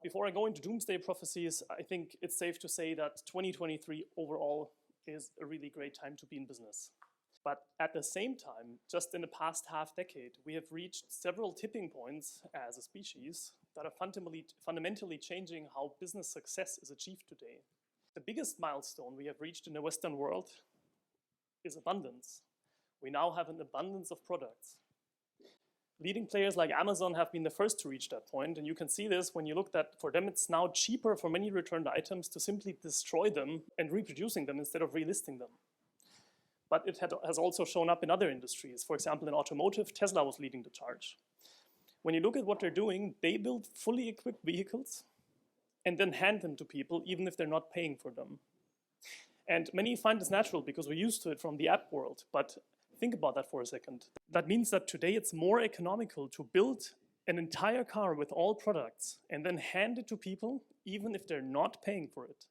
before I go into doomsday prophecies, I think it's safe to say that 2023 overall is a really great time to be in business. But at the same time, just in the past half decade, we have reached several tipping points as a species that are fundamentally changing how business success is achieved today. The biggest milestone we have reached in the Western world is abundance. We now have an abundance of products. Leading players like Amazon have been the first to reach that point, and you can see this when you look that for them it's now cheaper for many returned items to simply destroy them and reproducing them instead of relisting them. But it has also shown up in other industries. For example, in automotive, Tesla was leading the charge. When you look at what they're doing, they build fully equipped vehicles and then hand them to people even if they're not paying for them. And many find this natural because we're used to it from the app world, but think about that for a second. That means that today it's more economical to build an entire car with all products and then hand it to people even if they're not paying for it.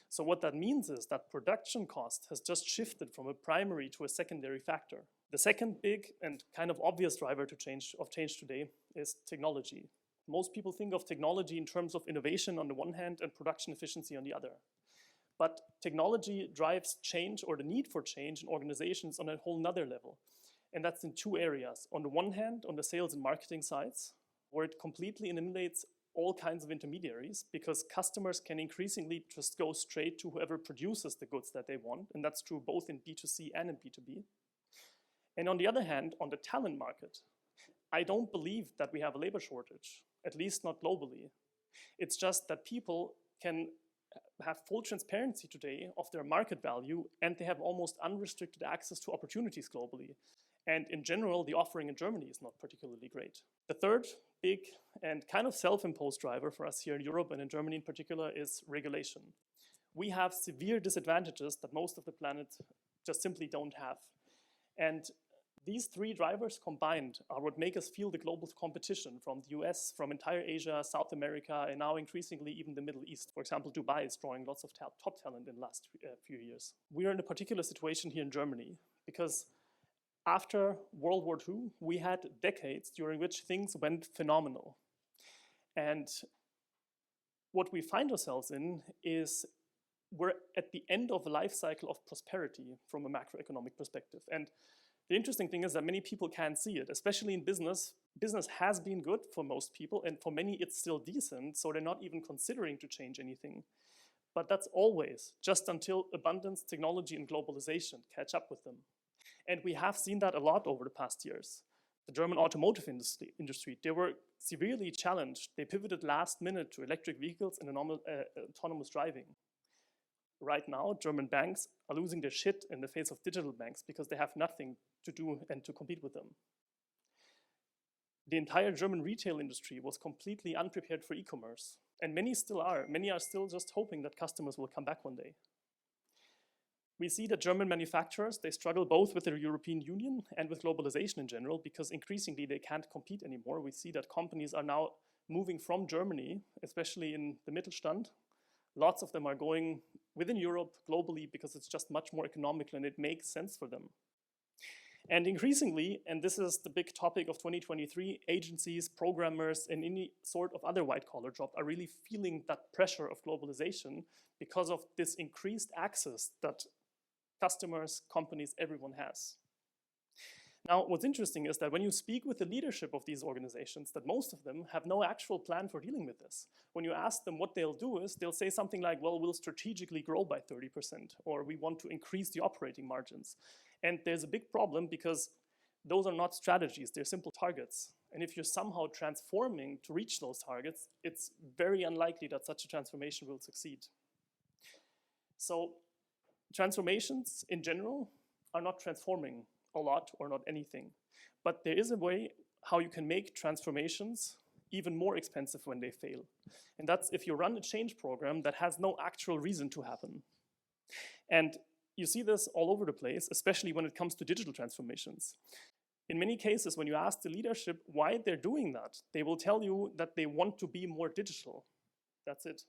So what that means is that production cost has just shifted from a primary to a secondary factor. The second big and kind of obvious driver to change today is technology. Most people think of technology in terms of innovation on the one hand and production efficiency on the other. But technology drives change or the need for change in organizations on a whole nother level. And that's in two areas. On the one hand, on the sales and marketing sides, where it completely eliminates all kinds of intermediaries because customers can increasingly just go straight to whoever produces the goods that they want. And that's true both in B2C and in B2B. And on the other hand, on the talent market, I don't believe that we have a labor shortage, at least not globally. It's just that people can have full transparency today of their market value and they have almost unrestricted access to opportunities globally. And in general, the offering in Germany is not particularly great. The third big and kind of self-imposed driver for us here in Europe and in Germany in particular is regulation. We have severe disadvantages that most of the planet just simply don't have. And these three drivers combined are what make us feel the global competition from the US, from entire Asia, South America, and now increasingly even the Middle East. For example, Dubai is drawing lots of top talent in the last few years. We are in a particular situation here in Germany because after World War II, we had decades during which things went phenomenal. And what we find ourselves in is we're at the end of a life cycle of prosperity from a macroeconomic perspective. And the interesting thing is that many people can't see it, especially in business. Business has been good for most people, and for many it's still decent, so they're not even considering to change anything. But that's always just until abundance, technology, and globalization catch up with them. And we have seen that a lot over the past years. The German automotive industry, they were severely challenged. They pivoted last minute to electric vehicles and autonomous driving. Right now, German banks are losing their shit in the face of digital banks because they have nothing to do and to compete with them. The entire German retail industry was completely unprepared for e-commerce, and many still are. Many are still just hoping that customers will come back one day. We see that German manufacturers, they struggle both with the European Union and with globalization in general because increasingly they can't compete anymore. We see that companies are now moving from Germany, especially in the Mittelstand. Lots of them are going within Europe globally because it's just much more economical and it makes sense for them. And increasingly, and this is the big topic of 2023, agencies, programmers, and any sort of other white-collar job are really feeling that pressure of globalization because of this increased access that customers, companies, everyone has. Now, what's interesting is that when you speak with the leadership of these organizations, that most of them have no actual plan for dealing with this. When you ask them what they'll do is, they'll say something like, well, we'll strategically grow by 30%, or we want to increase the operating margins. And there's a big problem because those are not strategies, they're simple targets. And if you're somehow transforming to reach those targets, it's very unlikely that such a transformation will succeed. So transformations in general are not transforming a lot or not anything. But there is a way how you can make transformations even more expensive when they fail. And that's if you run a change program that has no actual reason to happen. And you see this all over the place, especially when it comes to digital transformations. In many cases, when you ask the leadership why they're doing that, they will tell you that they want to be more digital. That's it.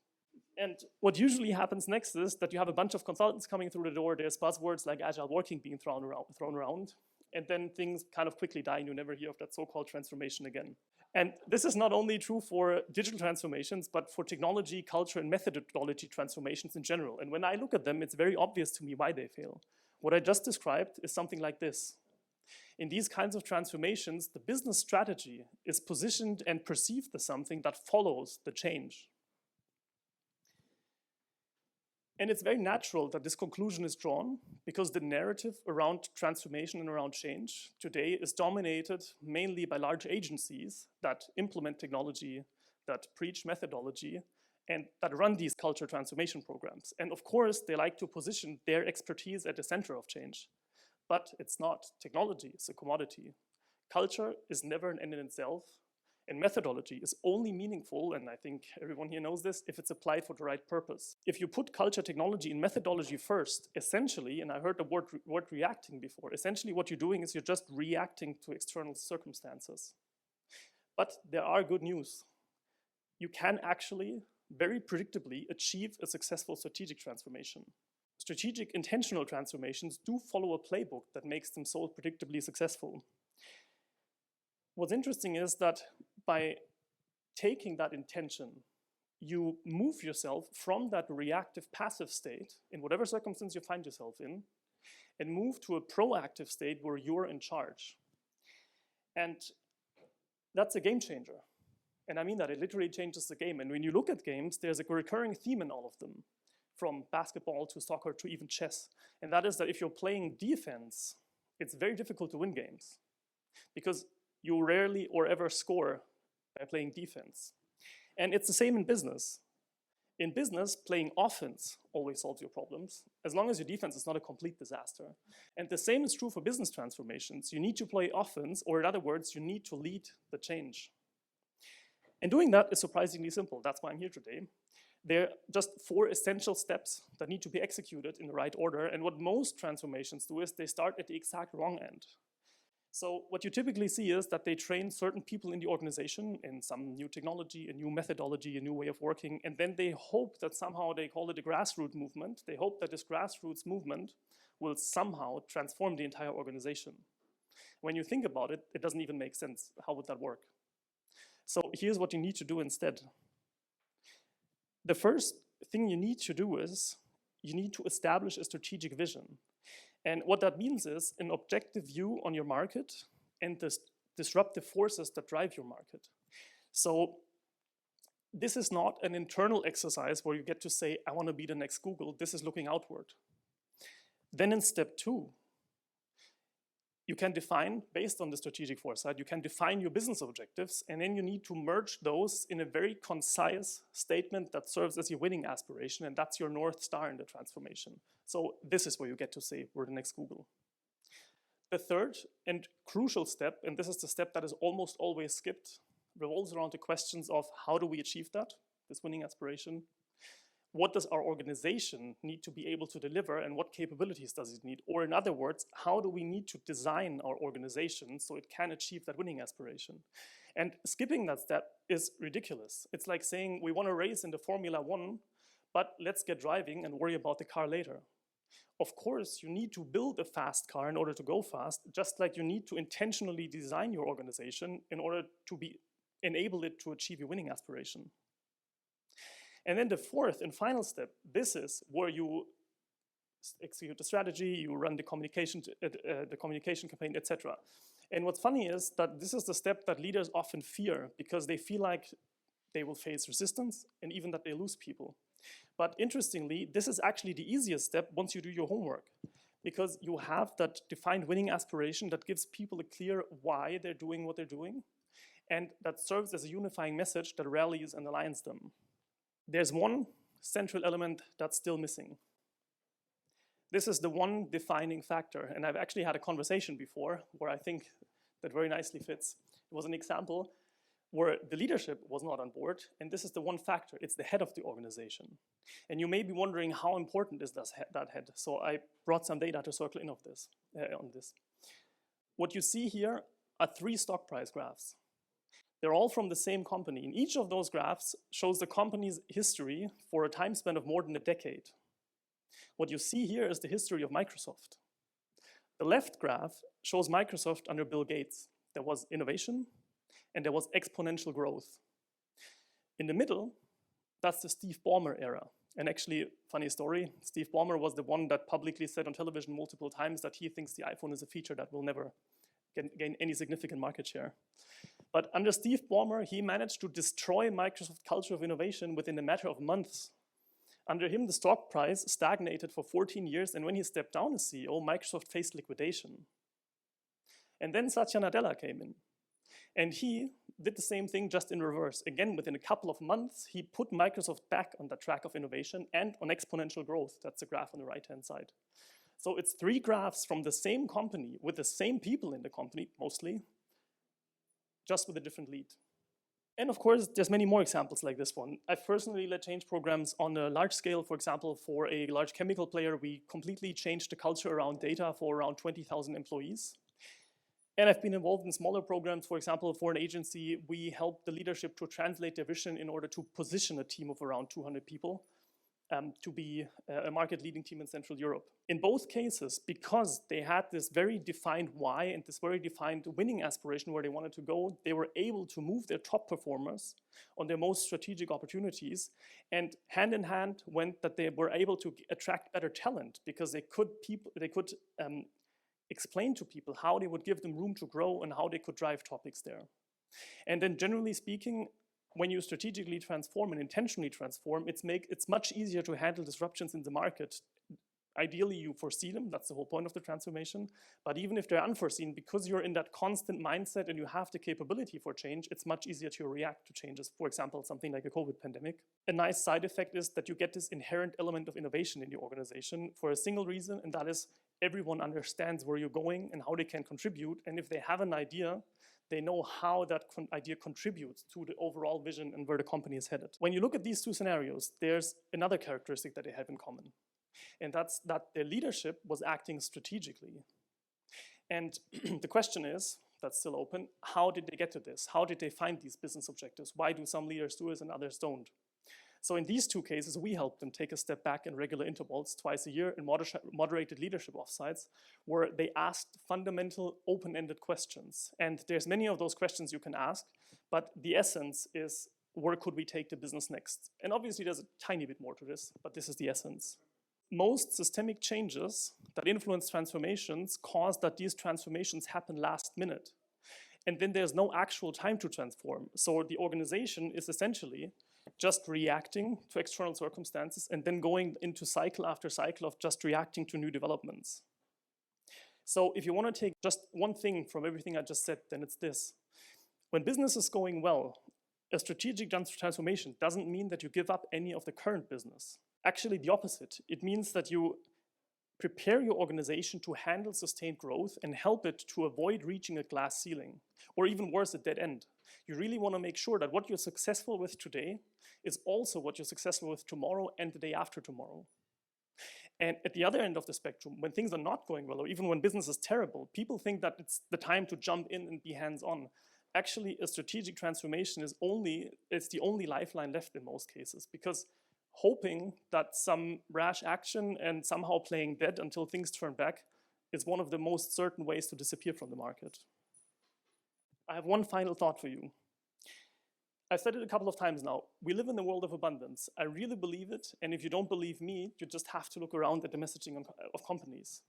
And what usually happens next is that you have a bunch of consultants coming through the door. There's buzzwords like agile working being thrown around, and then things kind of quickly die and you never hear of that so-called transformation again. And this is not only true for digital transformations, but for technology, culture, and methodology transformations in general. And when I look at them, it's very obvious to me why they fail. What I just described is something like this. In these kinds of transformations, the business strategy is positioned and perceived as something that follows the change. And it's very natural that this conclusion is drawn because the narrative around transformation and around change today is dominated mainly by large agencies that implement technology, that preach methodology, and that run these culture transformation programs. And of course, they like to position their expertise at the center of change. But it's not. Technology is a commodity. Culture is never an end in itself. And methodology is only meaningful, and I think everyone here knows this, if it's applied for the right purpose. If you put culture, technology, and methodology first, essentially, and I heard the word reacting before, essentially what you're doing is you're just reacting to external circumstances. But there are good news. You can actually, very predictably, achieve a successful strategic transformation. Strategic intentional transformations do follow a playbook that makes them so predictably successful. What's interesting is that by taking that intention, you move yourself from that reactive passive state in whatever circumstance you find yourself in and move to a proactive state where you're in charge. And that's a game changer. And I mean that it literally changes the game. And when you look at games, there's a recurring theme in all of them, from basketball to soccer to even chess. And that is that if you're playing defense, it's very difficult to win games because you rarely or ever score by playing defense. And it's the same in business. In business, playing offense always solves your problems, as long as your defense is not a complete disaster. And the same is true for business transformations. You need to play offense, or in other words, you need to lead the change. And doing that is surprisingly simple. That's why I'm here today. There are just 4 essential steps that need to be executed in the right order. And what most transformations do is they start at the exact wrong end. So what you typically see is that they train certain people in the organization in some new technology, a new methodology, a new way of working, and then they hope that somehow, they call it a grassroots movement, they hope that this grassroots movement will somehow transform the entire organization. When you think about it, it doesn't even make sense. How would that work? So here's what you need to do instead. The first thing you need to do is you need to establish a strategic vision. And what that means is an objective view on your market and the disruptive forces that drive your market. So this is not an internal exercise where you get to say, I want to be the next Google. This is looking outward. Then in step 2, you can define, based on the strategic foresight, you can define your business objectives, and then you need to merge those in a very concise statement that serves as your winning aspiration, and that's your North Star in the transformation. So this is where you get to say, we're the next Google. The third and crucial step, and this is the step that is almost always skipped, revolves around the questions of how do we achieve that, this winning aspiration? What does our organization need to be able to deliver, and what capabilities does it need? Or in other words, how do we need to design our organization so it can achieve that winning aspiration? And skipping that step is ridiculous. It's like saying we want to race in the Formula 1, but let's get driving and worry about the car later. Of course, you need to build a fast car in order to go fast, just like you need to intentionally design your organization in order to enable it to achieve your winning aspiration. And then the fourth and final step, this is where you execute the strategy, you run the communication campaign, etc. And what's funny is that this is the step that leaders often fear because they feel like they will face resistance and even that they lose people. But interestingly, this is actually the easiest step once you do your homework, because you have that defined winning aspiration that gives people a clear why they're doing what they're doing, and that serves as a unifying message that rallies and aligns them. There's one central element that's still missing. This is the one defining factor, and I've actually had a conversation before where I think that very nicely fits. It was an example where the leadership was not on board, and this is the one factor. It's the head of the organization. And you may be wondering how important is that head. So I brought some data to circle in on this. What you see here are 3 stock price graphs. They're all from the same company, and each of those graphs shows the company's history for a time span of more than a decade. What you see here is the history of Microsoft. The left graph shows Microsoft under Bill Gates. There was innovation, and there was exponential growth. In the middle, that's the Steve Ballmer era. And actually, funny story, Steve Ballmer was the one that publicly said on television multiple times that he thinks the iPhone is a feature that will never gain any significant market share. But under Steve Ballmer, he managed to destroy Microsoft's culture of innovation within a matter of months. Under him, the stock price stagnated for 14 years, and when he stepped down as CEO, Microsoft faced liquidation. And then Satya Nadella came in, and he did the same thing just in reverse. Again, within a couple of months, he put Microsoft back on the track of innovation and on exponential growth. That's the graph on the right-hand side. So it's 3 graphs from the same company with the same people in the company, mostly, just with a different lead. And of course, there's many more examples like this one. I've personally led change programs on a large scale. For example, for a large chemical player, we completely changed the culture around data for around 20,000 employees. And I've been involved in smaller programs. For example, for an agency, we helped the leadership to translate their vision in order to position a team of around 200 people to be a market-leading team in Central Europe. In both cases, because they had this very defined why and this very defined winning aspiration where they wanted to go, they were able to move their top performers on their most strategic opportunities. And hand in hand went that they were able to attract better talent because they could explain to people how they would give them room to grow and how they could drive topics there. And then generally speaking, when you strategically transform and intentionally transform, it's much easier to handle disruptions in the market. Ideally, you foresee them. That's the whole point of the transformation. But even if they're unforeseen, because you're in that constant mindset and you have the capability for change, it's much easier to react to changes. For example, something like a COVID pandemic. A nice side effect is that you get this inherent element of innovation in your organization for a single reason, and that is everyone understands where you're going and how they can contribute. And if they have an idea, they know how that idea contributes to the overall vision and where the company is headed. When you look at these 2 scenarios, there's another characteristic that they have in common. And that's that their leadership was acting strategically. And the question is, that's still open, how did they get to this? How did they find these business objectives? Why do some leaders do it and others don't? So in these 2 cases, we helped them take a step back in regular intervals, twice a year, in moderated leadership offsites, where they asked fundamental open-ended questions. And there's many of those questions you can ask, but the essence is, where could we take the business next? And obviously there's a tiny bit more to this, but this is the essence. Most systemic changes that influence transformations cause that these transformations happen last minute. And then there's no actual time to transform. So the organization is essentially just reacting to external circumstances and then going into cycle after cycle of just reacting to new developments. So if you want to take just one thing from everything I just said, then it's this. When business is going well, a strategic transformation doesn't mean that you give up any of the current business. Actually, the opposite. It means that you prepare your organization to handle sustained growth and help it to avoid reaching a glass ceiling, or even worse, a dead end. You really want to make sure that what you're successful with today is also what you're successful with tomorrow and the day after tomorrow. And at the other end of the spectrum, when things are not going well, or even when business is terrible, people think that it's the time to jump in and be hands-on. Actually, a strategic transformation is the only lifeline left in most cases, because hoping that some rash action and somehow playing dead until things turn back is one of the most certain ways to disappear from the market. I have one final thought for you. I've said it a couple of times now. We live in a world of abundance. I really believe it, and if you don't believe me, you just have to look around at the messaging of companies.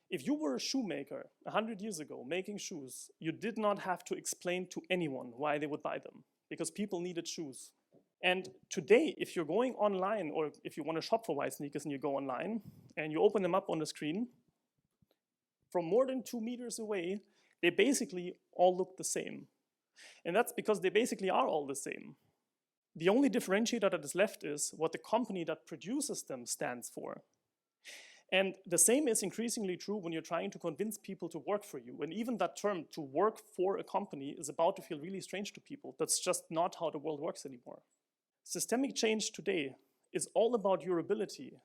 If you were a shoemaker 100 years ago making shoes, you did not have to explain to anyone why they would buy them, because people needed shoes. And today, if you're going online, or if you want to shop for white sneakers and you go online, and you open them up on the screen, from more than 2 meters away, they basically all look the same. And that's because they basically are all the same. The only differentiator that is left is what the company that produces them stands for. And the same is increasingly true when you're trying to convince people to work for you. And even that term, to work for a company, is about to feel really strange to people. That's just not how the world works anymore. Systemic change today is all about your ability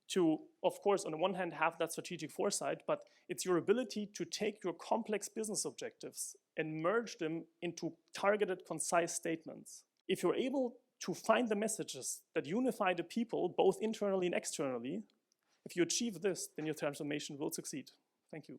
to, of course, on the one hand, have that strategic foresight, but it's your ability to take your complex business objectives and merge them into targeted, concise statements. If you're able to find the messages that unify the people, both internally and externally, if you achieve this, then your transformation will succeed. Thank you.